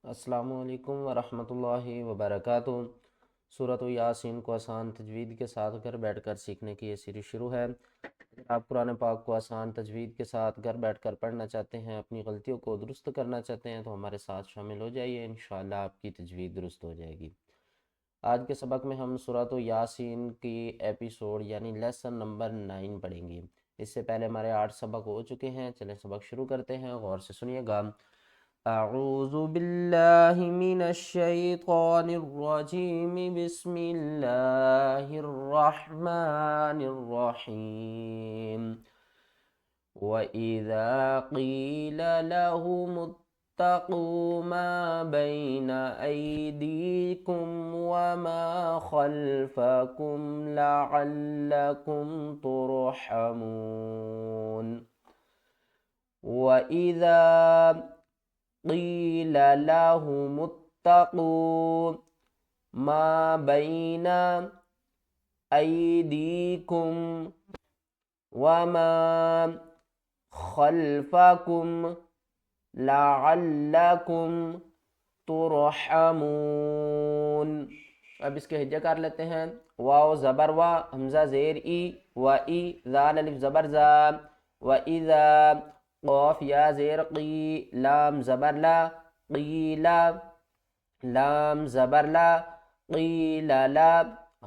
السلام علیکم ورحمۃ اللہ وبرکاتہ۔ سورۃ یاسین کو آسان تجوید کے ساتھ گھر بیٹھ کر سیکھنے کی یہ سیریز شروع ہے۔ اگر آپ قرآن پاک کو آسان تجوید کے ساتھ گھر بیٹھ کر پڑھنا چاہتے ہیں، اپنی غلطیوں کو درست کرنا چاہتے ہیں تو ہمارے ساتھ شامل ہو جائیے، انشاءاللہ آپ کی تجوید درست ہو جائے گی۔ آج کے سبق میں ہم سورۃ یاسین کی ایپیسوڈ یعنی لیسن نمبر 9 پڑھیں گے۔ اس سے پہلے ہمارے 8 سبق ہو چکے ہیں، چلیں سبق شروع کرتے ہیں، غور سے سنیے گا۔ اعوذ باللہ من الشیطان الرجیم، بسم اللہ الرحمن الرحیم۔ وَإِذَا قِيلَ لَهُمُ اتَّقُوا مَا بَيْنَ أَيْدِيكُمْ وَمَا خَلْفَكُمْ لَعَلَّكُمْ تُرْحَمُونَ۔ وَإِذَا قِيلَ لَهُمُ اتَّقُوا مَا بَيْنَ أَيْدِيكُمْ وَمَا خَلْفَكُمْ لَعَلَّكُمْ تُرْحَمُونَ۔ اب اس کے ہجے کر لیتے ہیں۔ واو زبر وا، حمزہ زیر ای، و ای، ذال الف زبر زا، و اذا، قاف یا زیر قی، لام زبر لا، قیلا، لام زبر لا، قیلا لا،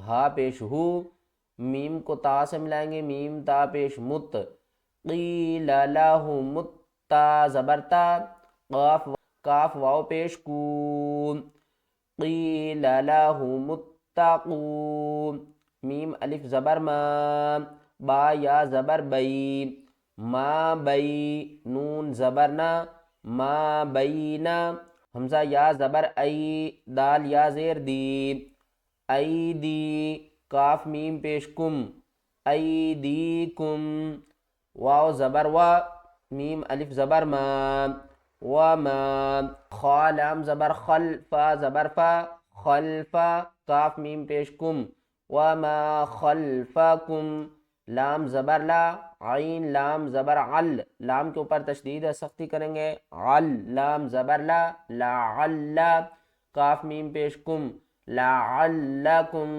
ہا پیش ہو، میم کو تا سے ملائیں گے، میم تا پیش مت، قیل لہم تا زبر تا، کاف واو پیش کو، قیل لہم اتقوا، میم الف زبر ما، با یا زبر بئی، ما بئی، نون زبر نا، ما بینا، حمزہ یا زبر ای، دال یا زیر دی، ای دی، کاف میم پیش کم، ایدیکم، واو زبر وا، میم الف زبر ما، وما، خا لام زبر خل، فا زبر فا، خلفا، کاف میم پیش کم، وما خلفکم، لام زبر لا، عین لام زبر عل، لام کے اوپر تشدید ہے، سختی کریں گے، عل، لام زبر لا، لعل، کاف میم پیش کم، لعلکم،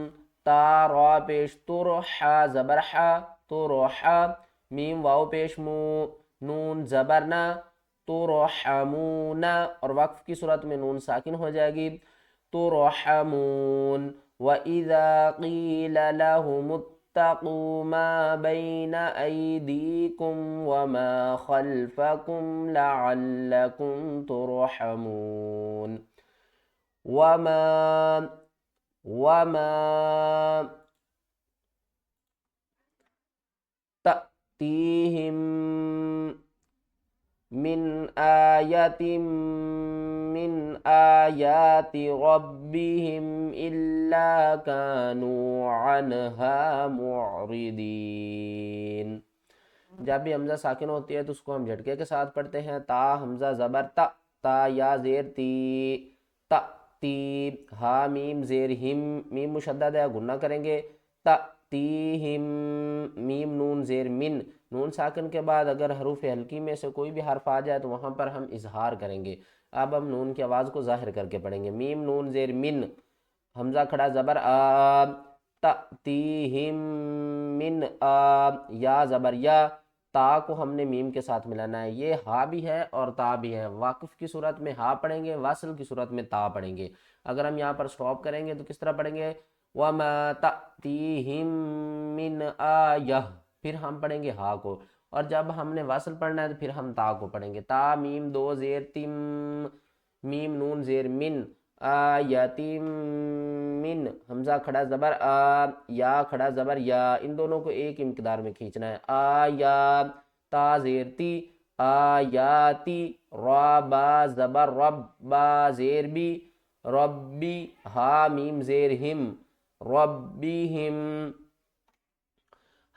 تا را پیش تر، حا زبر حا، ترحا، میم واو پیش مو، نون زبر نا، ترحمون، اور وقف کی صورت میں نون ساکن ہو جائے گی، ترحمون۔ وَإِذَا قِيلَ لَهُمُ اتَّقُوا مَا بَيْنَ أَيْدِيكُمْ وَمَا خَلْفَكُمْ لَعَلَّكُمْ تُرْحَمُونَ۔ وَمَا تَأْتِيهِم من آیت من آیات ربهم الا كانوا عنها معرضین۔ جب بھی حمزہ ساکن ہوتی ہے تو اس کو ہم جھٹکے کے ساتھ پڑھتے ہیں۔ تا حمزہ زبر تا، تا یا زیر تی، تا تی، ہا میم زیر ہم، میم مشدد ہے، گنہ کریں گے، تا تیہم، میم نون زیر من، نون ساکن کے بعد اگر حروف حلقی میں سے کوئی بھی حرف آ جائے تو وہاں پر ہم اظہار کریں گے۔ اب ہم نون کی آواز کو ظاہر کر کے پڑھیں گے۔ میم نون زیر من، حمزہ کھڑا زبر آ، تأتیہم من آ، یا زبر یا، تا کو ہم نے میم کے ساتھ ملانا ہے۔ یہ ہا بھی ہے اور تا بھی ہے۔ واقف کی صورت میں ہا پڑھیں گے، واصل کی صورت میں تا پڑھیں گے۔ اگر ہم یہاں پر سٹاپ کریں گے تو کس طرح پڑھیں گے؟ وَمَا تَأْتِيهِم مِّنْ آیَةٍ، پھر ہم پڑھیں گے ہا کو، اور جب ہم نے واصل پڑھنا ہے تو پھر ہم تا کو پڑھیں گے۔ تا میم دو زیر تم، میم نون زیر من، آیتم من، حمزہ کھڑا زبر آ، یا کھڑا زبر یا، ان دونوں کو ایک مقدار میں کھینچنا ہے۔ آیا، تا زیر تی، آیاتی، را با زبر رب، با زیر بی، ربی، ہا میم زیر ہم، ربیہم،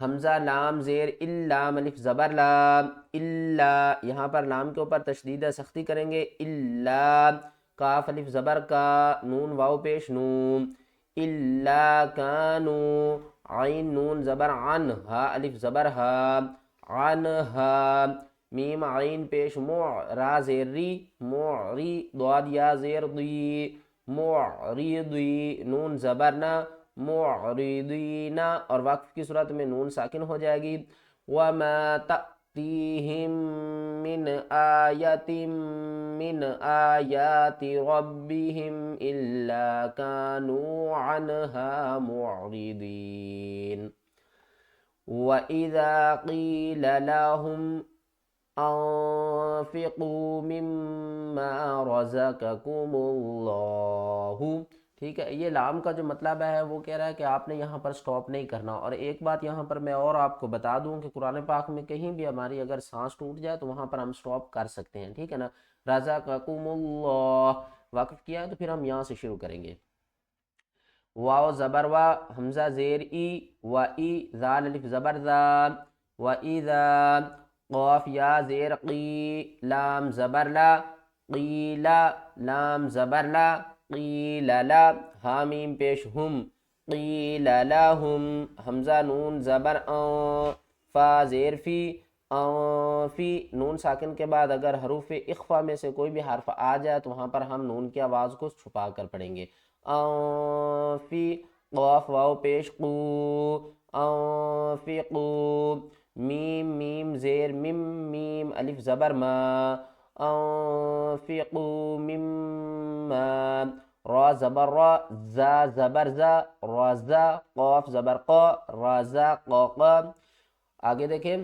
حمزہ لام زیر لام الف زبر لام، الا، یہاں پر لام کے اوپر تشدید ہے، سختی کریں گے، الا، کاف الف زبر کا، نون واو پیش نون، الا کانو، عین نون زبر عن، ہا الف زبر ہا، عنہا، میم عین پیش مو، را زیر ری، موری، ضاد یا زیر دی، معرضی، نون زبر نا، معرضینا، اور وقف کی صورت میں نون ساکن ہو جائے گی، وما تأتیہم من آیت من آیات ربہم الا کانوا عنہا معرضین، وَإِذَا قِيلَ لَهُمْ انفقوا مما رزقکم اللہ، ٹھیک ہے۔ یہ لام کا جو مطلب ہے وہ کہہ رہا ہے کہ آپ نے یہاں پر سٹاپ نہیں کرنا۔ اور ایک بات یہاں پر میں اور آپ کو بتا دوں کہ قرآن پاک میں کہیں بھی ہماری اگر سانس ٹوٹ جائے تو وہاں پر ہم سٹاپ کر سکتے ہیں، ٹھیک ہے نا۔ رزقکم اللہ وقف کیا ہے تو پھر ہم یہاں سے شروع کریں گے۔ واو زبر وا، حمزہ زیر ای، و ای، ذال الف زبر ذا، و اذا، قاف یا زیر قی، لام زبر لا، قیلا، لام زبر لا، قیل لا، حامیم پیش ہم، قیل لہم، حمزہ نون زبر ان، فا زیر فی، فی، نون ساکن کے بعد اگر حروف اخفا میں سے کوئی بھی حرف آ جائے تو وہاں پر ہم نون کی آواز کو چھپا کر پڑھیں گے۔ فی، قاف واو پیش قو، انفقو، میم میم زیر مم، میم الف زبر ما، انفقو مما، را زبر را، زا زبر زا، رازا، قاف زبر قا، رازا قاقا۔ آگے دیکھیں،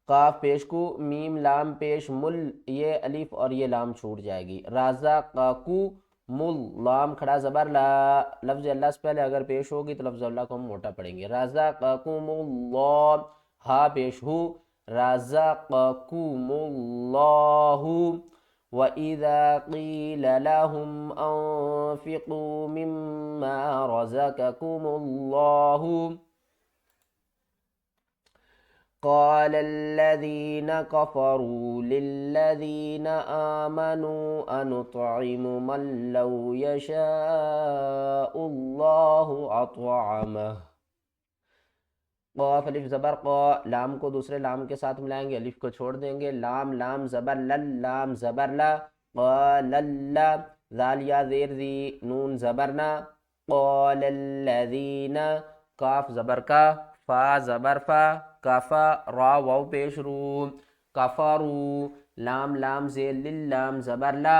قاف پیش کو، میم لام پیش مل، یہ الف اور یہ لام چھوٹ جائے گی، رازا قاقو مل، لام کھڑا زبر لا، لفظ اللہ سے پہلے اگر پیش ہوگی تو لفظ اللہ کو ہم موٹا پڑھیں گے، رازا قاقوم اللہ، ہا پیش ہو، رازا قاقوم اللہ، وَإِذَا قِيلَ لَهُمْ أَنفِقُوا مِمَّا رَزَقَكُمُ اللَّهُ قال الذين كفروا للذين آمنوا أنطعم من لو يشاء الله أطعمه، قاف الف زبر قا، لام کو دوسرے لام کے ساتھ ملائیں گے، الف کو چھوڑ دیں گے، لام لام زبر لل، لام زبر لا، قال لا، ذال یا زیر ذی، نون زبر نا، قال الذین، کاف زبر کا، فا زبر فا، کفا، را واو پیش رو، کفرو، لام لام زیر لل، لام زبر لا،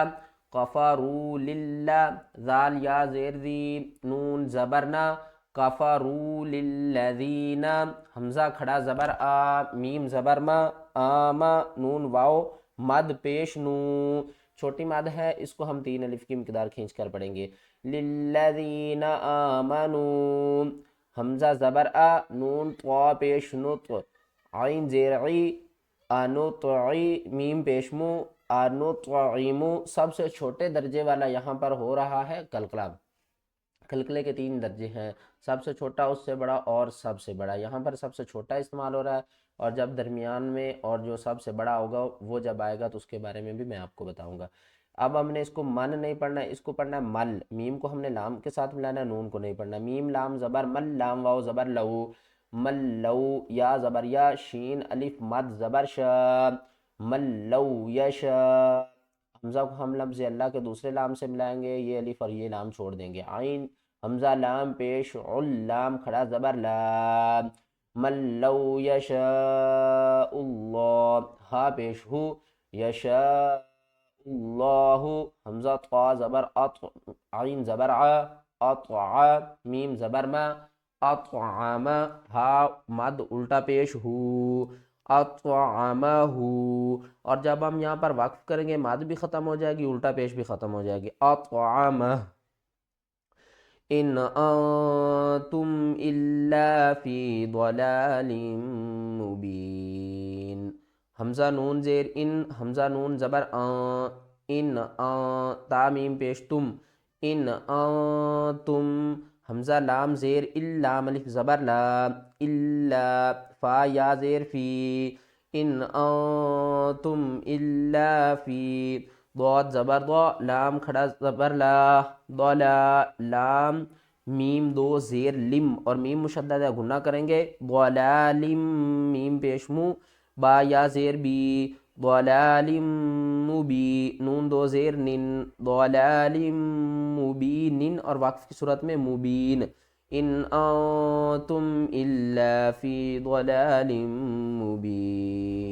کفرو للہ، ذال یا زیر ذی، نون زبر نا، کفروا للذین، حمزہ کھڑا زبر آ، میم زبر ما، آما، نون واو مد پیش نو، چھوٹی مد ہے، اس کو ہم 3 الف کی مقدار کھینچ کر پڑھیں گے، للذین آمنوا، حمزہ زبر آ، نون طا پیش نط، عین زیر عی، انطعی، میم پیش مو، انطعمو، سب سے چھوٹے درجے والا یہاں پر ہو رہا ہے قلقلہ۔ قلقلے کے 3 درجے ہیں، سب سے چھوٹا، اس سے بڑا اور سب سے بڑا۔ یہاں پر سب سے چھوٹا استعمال ہو رہا ہے، اور جب درمیان میں اور جو سب سے بڑا ہوگا وہ جب آئے گا تو اس کے بارے میں بھی میں آپ کو بتاؤں گا۔ اب ہم نے اس کو من نہیں پڑھنا ہے، اس کو پڑھنا ہے مل، میم کو ہم نے لام کے ساتھ ملانا ہے، نون کو نہیں پڑھنا، میم لام زبر مل، لام واو زبر لو، مل لو، یا زبر یا، شین الف مد زبر شا، مل لو یشا، حمزہ کو ہم لفظ اللہ کے دوسرے لام سے ملائیں گے، یہ الف اور یہ لام چھوڑ دیں گے، عین حمزہ لام پیش عل، لام کھڑا زبر لا، من لو یشاء اللہ، ہا پیش ہو، یشاء اللہ، حمزہ طا زبر اط، عین زبر ع، اطع، میم زبر ما، اطعم، ہا مد الٹا پیش ہو، اطعمہ، اور جب ہم یہاں پر وقف کریں گے مد بھی ختم ہو جائے گی، الٹا پیش بھی ختم ہو جائے گی، اطعمہ، ان انتم الا فی ضلال مبین، حمزہ نون زیر ان، حمزہ نون زبر ان، تا میم پیش تم، ان انتم، حمزہ لام زیر ال، لام الف زبر لا، الا، فا یا زیر فی، ان انتم الا فی، ضاد زبر ضا، لام کھڑا زبر لا، ضلا، لام میم 2 زیر لم، اور میم مشدد ہے گنہ کریں گے، ضلالم، میم پیش مو، با یا زیر بی، ضلال مبین، نون دو زیر نن، ضلال مبین، اور وقف کی صورت میں مبین، ان انتم الا فی ضلال مبین۔